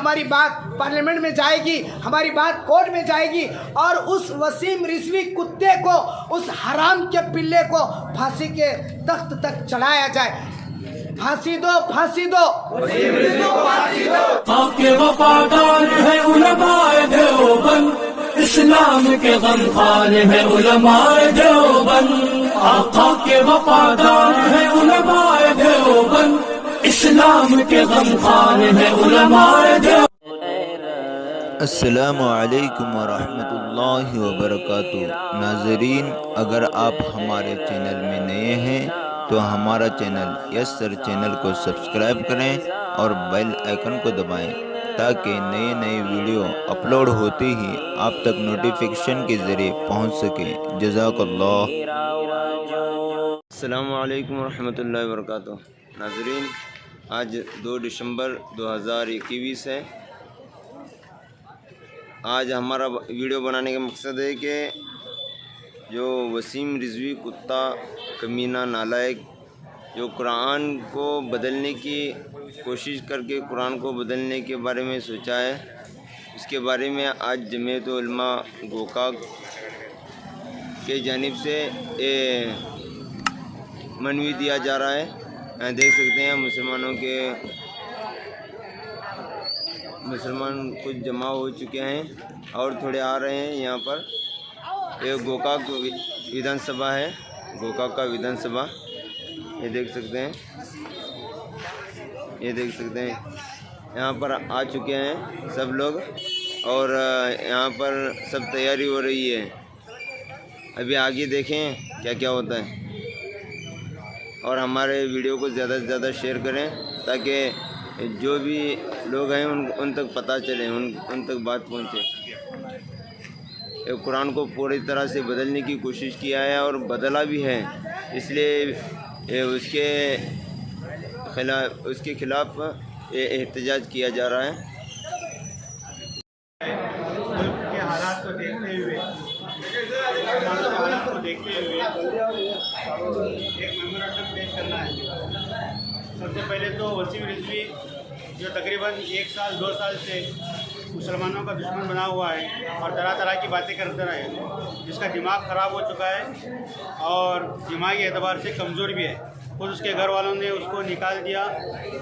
हमारी बात पार्लियामेंट में जाएगी, हमारी बात कोर्ट में जाएगी और उस वसीम रिजवी कुत्ते को, उस हराम के पिल्ले को फांसी के तख्त तक चढ़ाया जाए। फांसी दो, फांसी दो, वसीम रिजवी को फांसी दो। आपके वफादार है उलमाए देवबंद, इस्लाम के गमखान है उलमाए देवबंद। आका के वफादार है उलमाए देवबंद, इस्लाम के गमखान है उलमाए देवबंद। अस्सलामु अलैकुम वरहमतुल्लाहि वबरकातुह। नाज़रीन, अगर आप हमारे चैनल में नए हैं तो हमारा चैनल यस सर चैनल को सब्सक्राइब करें और बेल आइकन को दबाएं ताकि नए नए वीडियो अपलोड होते ही आप तक नोटिफिकेशन के ज़रिए पहुंच सके। जज़ाकल्लाह। अस्सलामु अलैकुम वरहमतुल्लाहि वबरकातुह। नाज़रीन, आज 2 दिसंबर 2021 है। आज हमारा वीडियो बनाने का मकसद है कि जो वसीम रिजवी कुत्ता कमीना नालायक जो कुरान को बदलने की कोशिश करके कुरान को बदलने के बारे में सोचा है, इसके बारे में आज जमीयत उलमा गोकाक के जानिब से मनवी दिया जा रहा है। देख सकते हैं मुसलमान कुछ जमा हो चुके हैं और थोड़े आ रहे हैं। यहाँ पर एक गोकाक विधानसभा है, गोकाक का विधानसभा, ये देख सकते हैं, ये देख सकते हैं। यहाँ पर आ चुके हैं सब लोग और यहाँ पर सब तैयारी हो रही है। अभी आगे देखें क्या क्या होता है और हमारे वीडियो को ज़्यादा से ज़्यादा शेयर करें ताकि जो भी लोग हैं उन तक पता चले, उन तक बात पहुँचे। कुरान को पूरी तरह से बदलने की कोशिश किया है और बदला भी है, इसलिए उसके खिलाफ एहतजाज किया जा रहा है। के हालात को देखते हुए एक मेमोरेंडम पेश करना है। सबसे पहले तो वसीम रिजवी जो तकरीबन 1 साल 2 साल से मुसलमानों का दुश्मन बना हुआ है और तरह तरह की बातें करता रहे, जिसका दिमाग ख़राब हो चुका है और दिमागी एतबार से कमज़ोर भी है। खुद उसके घर वालों ने उसको निकाल दिया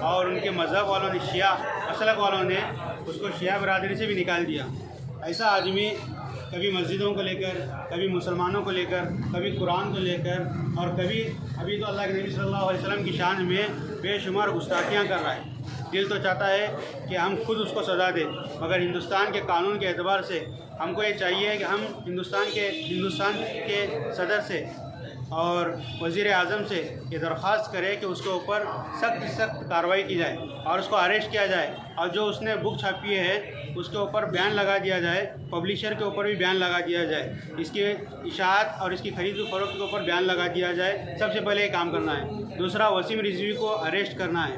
और उनके मज़हब वालों ने, शिया मसलक वालों ने उसको शिया बरादरी से भी निकाल दिया। ऐसा आदमी कभी मस्जिदों को लेकर, कभी मुसलमानों को लेकर, कभी कुरान को लेकर और कभी अभी तो अल्लाह के नबी सल्लल्लाहु अलैहि वसल्लम की शान में बेशुमार गुस्ताखियाँ कर रहा है। दिल तो चाहता है कि हम खुद उसको सज़ा दें, मगर हिंदुस्तान के कानून के एतबार से हमको ये चाहिए कि हम हिंदुस्तान के सदर से और वज़ीर आज़म से ये दरख्वास्त करें कि उसके ऊपर सख्त कार्रवाई की जाए और उसको अरेस्ट किया जाए और जो उसने बुक छापी है उसके ऊपर बैन लगा दिया जाए, पब्लिशर के ऊपर भी बैन लगा दिया जाए, इसकी इशाअत और इसकी खरीद व फरोख्त के ऊपर बैन लगा दिया जाए। सबसे पहले ये काम करना है। दूसरा, वसीम रिजवी को अरेस्ट करना है,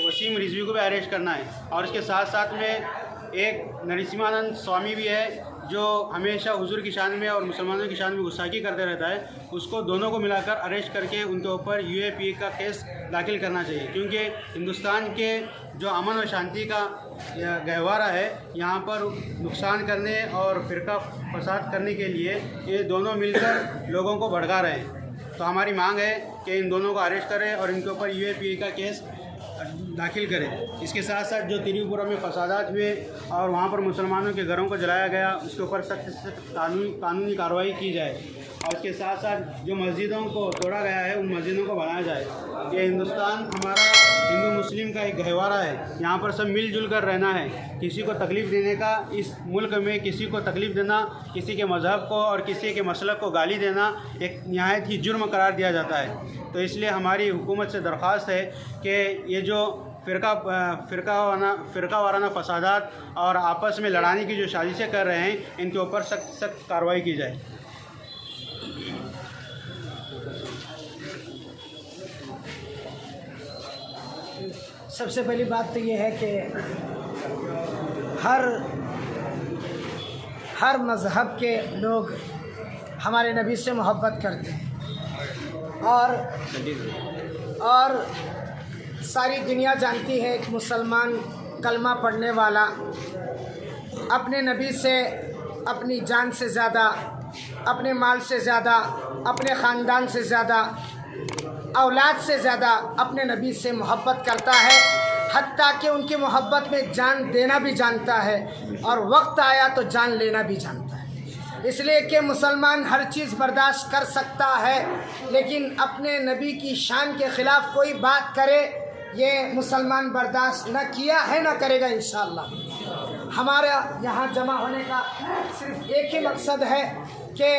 वसीम रिजवी को भी अरेस्ट करना है। और इसके साथ साथ में एक नरसिम्हानंद स्वामी भी है जो हमेशा हुजूर की शान में और मुसलमानों की शान में गुस्ताखी करते रहता है, उसको दोनों को मिलाकर अरेस्ट करके उनके ऊपर UAPA का केस दाखिल करना चाहिए, क्योंकि हिंदुस्तान के जो अमन और शांति का गहवारा है यहाँ पर नुकसान करने और फ़िरका फसाद करने के लिए ये दोनों मिलकर लोगों को भड़का रहे हैं। तो हमारी मांग है कि इन दोनों को अरेस्ट करें और इनके ऊपर UAPA का केस दाखिल करें। इसके साथ साथ जो त्रिपुरा में फसादात हुए और वहाँ पर मुसलमानों के घरों को जलाया गया, उसके ऊपर सख्त कानूनी कार्रवाई की जाए और इसके साथ साथ जो मस्जिदों को तोड़ा गया है उन मस्जिदों को बनाया जाए। ये हिंदुस्तान हमारा हिंदू मुस्लिम का एक गहवारा है, यहाँ पर सब मिलजुल कर रहना है। किसी को तकलीफ़ देने का, इस मुल्क में किसी को तकलीफ़ देना, किसी के मज़हब को और किसी के मसलक को गाली देना एक नहायत ही जुर्म करार दिया जाता है। तो इसलिए हमारी हुकूमत से दरख्वास्त है कि ये जो फ़िरका वाराना फसादात और आपस में लड़ाने की जो साजिशें कर रहे हैं, इनके ऊपर सख्त कार्रवाई की जाए। सबसे पहली बात तो ये है कि हर मज़हब के लोग हमारे नबी से मोहब्बत करते हैं और सारी दुनिया जानती है एक मुसलमान कलमा पढ़ने वाला अपने नबी से अपनी जान से ज़्यादा, अपने माल से ज़्यादा, अपने ख़ानदान से ज़्यादा, औलाद से ज़्यादा अपने नबी से मोहब्बत करता है, हत्ता कि उनकी मोहब्बत में जान देना भी जानता है और वक्त आया तो जान लेना भी जानता है। इसलिए कि मुसलमान हर चीज़ बर्दाश्त कर सकता है, लेकिन अपने नबी की शान के ख़िलाफ़ कोई बात करे ये मुसलमान बर्दाश्त न किया है न करेगा इंशाअल्लाह। हमारा यहाँ जमा होने का सिर्फ एक ही मकसद है कि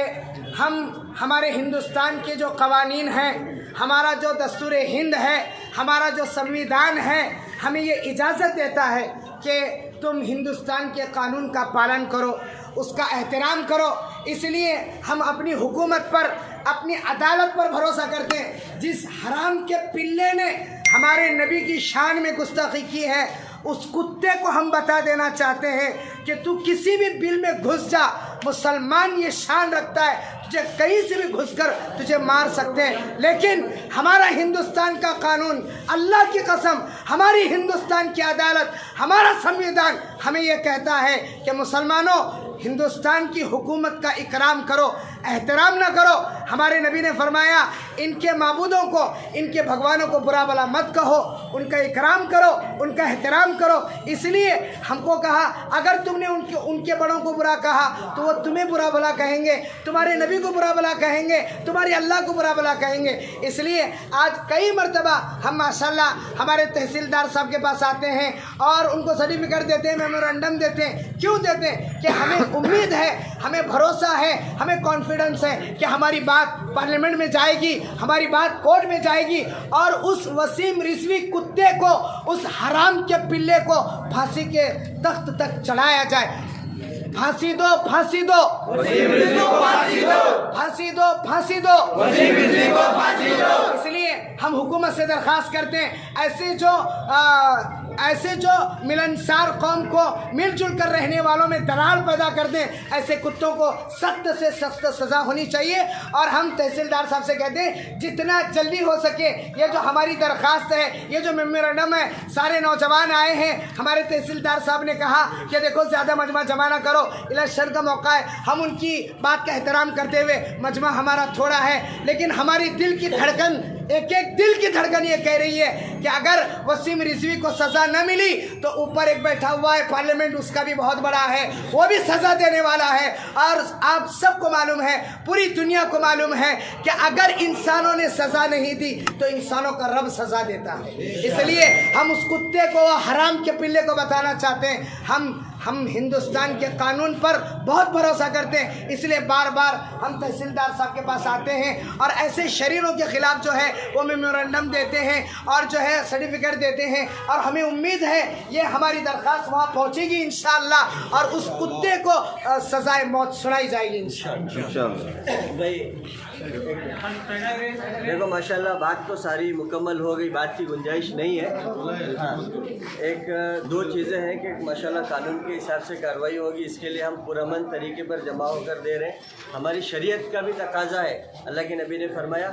हमारे हिंदुस्तान के जो कवानीन हैं, हमारा जो दस्तूर हिंद है, हमारा जो संविधान है, हमें ये इजाज़त देता है कि तुम हिंदुस्तान के कानून का पालन करो, उसका एहतराम करो। इसलिए हम अपनी हुकूमत पर, अपनी अदालत पर भरोसा करते हैं। जिस हराम के पिल्ले ने हमारे नबी की शान में गुस्ताखी की है, उस कुत्ते को हम बता देना चाहते हैं कि तू किसी भी बिल में घुस जा, मुसलमान ये शान रखता है तुझे कहीं से भी घुसकर तुझे मार सकते हैं। लेकिन हमारा हिंदुस्तान का कानून, अल्लाह की कसम, हमारी हिंदुस्तान की अदालत, हमारा संविधान हमें ये कहता है कि मुसलमानों हिंदुस्तान की हुकूमत का इकराम करो, एहतराम ना करो। हमारे नबी ने फरमाया इनके माबूदों को, इनके भगवानों को बुरा भला मत कहो, उनका इकराम करो, उनका एहतराम करो। इसलिए हमको कहा अगर तुमने उनके बड़ों को बुरा कहा तो वो तुम्हें बुरा भला कहेंगे, तुम्हारे नबी को बुरा भला कहेंगे, तुम्हारे अल्लाह को बुरा भला कहेंगे। इसलिए आज कई मरतबा हम माशाल्लाह हमारे तहसीलदार साहब के पास आते हैं और उनको सर्टिफिकेट देते हैं, मेमोरेंडम देते हैं। क्यों देते हैं? कि हमें उम्मीद है, हमें भरोसा है, हमें कॉन्फिडेंस है कि हमारी बात पार्लियामेंट में जाएगी, हमारी बात कोर्ट में जाएगी और उस वसीम रिजवी कुत्ते को, उस हराम के पिल्ले को फांसी के तख्त तक चढ़ाया जाए। फांसी दो, फांसी दो, फांसी दो, फांसी दो, इसलिए हम हुकूमत से दरख्वास्त करते हैं ऐसे जो मिलनसार कौम को मिलजुल कर रहने वालों में दरार पैदा कर दें, ऐसे कुत्तों को सख्त से सख्त सज़ा होनी चाहिए। और हम तहसीलदार साहब से कहते हैं जितना जल्दी हो सके ये जो हमारी दरख्वास्त है, ये जो मेमोरेंडम है, सारे नौजवान आए हैं, हमारे तहसीलदार साहब ने कहा कि देखो ज़्यादा मजमा जमा ना करो, इलेक्शन का मौका है, हम उनकी बात का एहतराम करते हुए मजमा हमारा थोड़ा है, लेकिन हमारी दिल की धड़कन, एक एक दिल की धड़कन ये कह रही है कि अगर वसीम रिजवी को सज़ा न मिली तो ऊपर एक बैठा हुआ है पार्लियामेंट, उसका भी बहुत बड़ा है, वो भी सज़ा देने वाला है। और आप सबको मालूम है, पूरी दुनिया को मालूम है कि अगर इंसानों ने सज़ा नहीं दी तो इंसानों का रब सज़ा देता है। इसलिए हम उस कुत्ते को, हराम के पिल्ले को बताना चाहते हैं हम हिंदुस्तान के कानून पर बहुत भरोसा करते हैं। इसलिए बार बार हम तहसीलदार साहब के पास आते हैं और ऐसे शरीरों के ख़िलाफ़ जो है वो मेमोरेंडम देते हैं और जो है सर्टिफिकेट देते हैं। और हमें उम्मीद है ये हमारी दरख्वास्त वहाँ पहुँचेगी इंशाअल्लाह और उस कुत्ते को सज़ाए मौत सुनाई जाएगी इंशाअल्लाह। भाई देखो माशाल्लाह बात तो सारी मुकम्मल हो गई, बात की गुंजाइश नहीं है। हाँ, एक दो चीज़ें हैं कि माशाल्लाह कानून के हिसाब से कार्रवाई होगी, इसके लिए हम पुरअमन तरीके पर जमा होकर दे रहे हैं। हमारी शरीयत का भी तकाजा है। अल्लाह के नबी ने फरमाया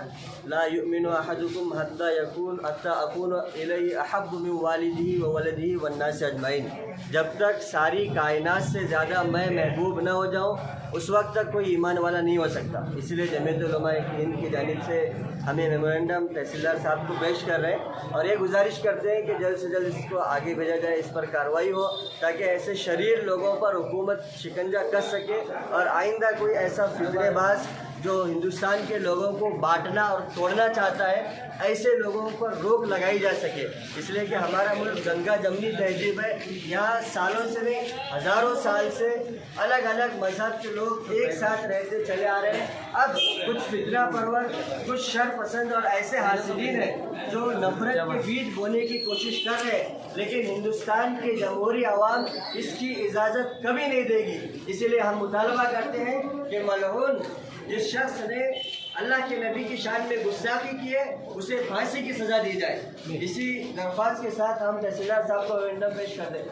ला युमिनु अहदुकुम हत्ता यकून हत्ता अकून इलैहि अहब्बु मिन वालिदिही व वलदिही वन्नास अजमईन। जब तक सारी कायनात से ज़्यादा मैं महबूब न हो जाऊँ उस वक्त तक कोई ईमान वाला नहीं हो सकता। इसलिए जमीयत उलमा हिंद की जानिब से हमें मेमोरेंडम तहसीलदार साहब को पेश कर रहे हैं और ये गुजारिश करते हैं कि जल्द से जल्द इसको आगे भेजा जाए, इस पर कार्रवाई हो ताकि ऐसे शरीर लोगों पर हुकूमत शिकंजा कस सके और आइंदा कोई ऐसा फितनेबाज जो हिंदुस्तान के लोगों को बांटना और तोड़ना चाहता है, ऐसे लोगों पर रोक लगाई जा सके। इसलिए कि हमारा मुल्क गंगा जमनी तहजीब है, यहाँ सालों से नहीं हज़ारों साल से अलग अलग मज़हब के लोग एक साथ रहते चले आ रहे हैं। अब कुछ फितना परवर, कुछ शर पसंद और ऐसे हासिदीन हैं जो नफरत के बीज बोने की कोशिश कर रहे हैं, लेकिन हिंदुस्तान के जमहूरी अवाम इसकी इजाज़त कभी नहीं देगी। इसीलिए हम मुतालबा करते हैं कि मलऊन जिस शख्स ने अल्लाह के नबी की शान में गुस्ताखी की है उसे फांसी की सज़ा दी जाए। इसी दरख्वास्त के साथ हम तहसीलदार साहब को मेमोरेंडम पेश कर दें।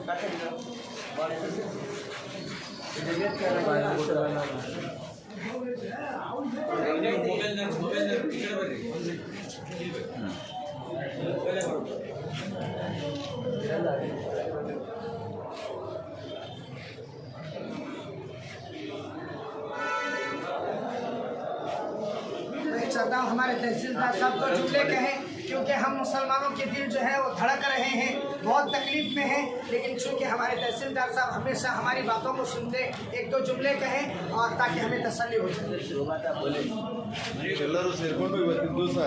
मैं चाहता हूँ हमारे तहसीलदार साहब को जुमले कहें, क्योंकि हम मुसलमानों के दिल जो है वो धड़क रहे हैं, बहुत तकलीफ में हैं, लेकिन चूँकि हमारे तहसीलदार साहब हमेशा हमारी बातों को सुनते, एक दो जुमले कहें और ताकि हमें तसल्ली हो जाए। ಎಲ್ಲರೂ ಸೇರಿಕೊಂಡು ಇವತ್ತಿನ ದಿವಸ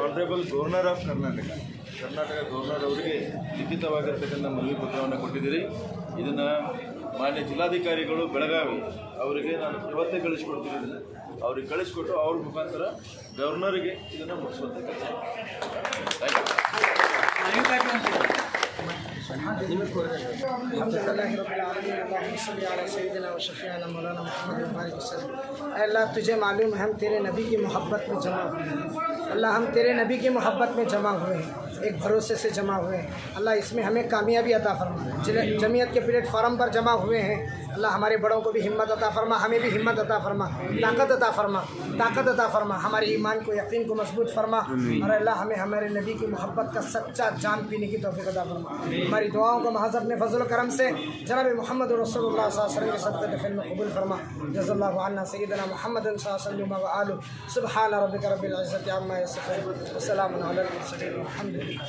honourable governor of Karnataka governor ಅವರಿಗೆ ಲಿಖಿತವಾಗಿರ್ತಕ್ಕಂಥ ಮನವಿ ಪತ್ರವನ್ನು ಕೊಟ್ಟಿದ್ದೀರಿ. ಇದನ್ನು ಮಾನ್ಯ ಜಿಲ್ಲಾಧಿಕಾರಿಗಳು ಬೆಳಗಾವಿ ಅವರಿಗೆ ನಾನು ಇವತ್ತೇ ಕಳಿಸ್ಕೊಡ್ತೀನಿ. ಅವ್ರಿಗೆ ಕಳಿಸ್ಕೊಟ್ಟು ಅವ್ರ ಮುಖಾಂತರ ಗವರ್ನರ್ಗೆ ಇದನ್ನು ಮುಗಿಸುವಂಥ ಕೆಲಸ. अल्लाह तुझे मालूम है हम तेरे नबी की मोहब्बत में जमा हुए हैं। अल्लाह हम तेरे नबी की मोहब्बत में जमा हुए हैं, एक भरोसे से जमा हुए हैं। अल्लाह इसमें हमें कामयाबी अता फरमा। जमीयत के प्लेटफार्म पर जमा हुए हैं, अल्लाह हमारे बड़ों को भी हिम्मत अता फरमा, हमें भी हिम्मत अता फरमा, ताकत अता फरमा, ताकत अता फरमा, हमारे ईमान को यकीन को मजबूत फरमा। और अल्लाह हमें हमारे नबी की मोहब्बत का सच्चा जान पीने की तौफीक अता फरमा। हमारी दुआओं को महज अपने फजल करम से जनाब मोहम्मद रसूलुल्लाह सल्लल्लाहु अलैहि वसल्लम के सदक़े दफ़न में कबूल फरमा। जज़ल्लाहु अन्ना सय्यदना मुहम्मद सल्लल्लाहु अलैहि वसल्लम व आलु सुब्हान रब्बिका रब्बिल इज़्ज़ति अम्मा यसिफून व सलामुन अलल मुरसलीन। अल्हम्दुलिल्लाह।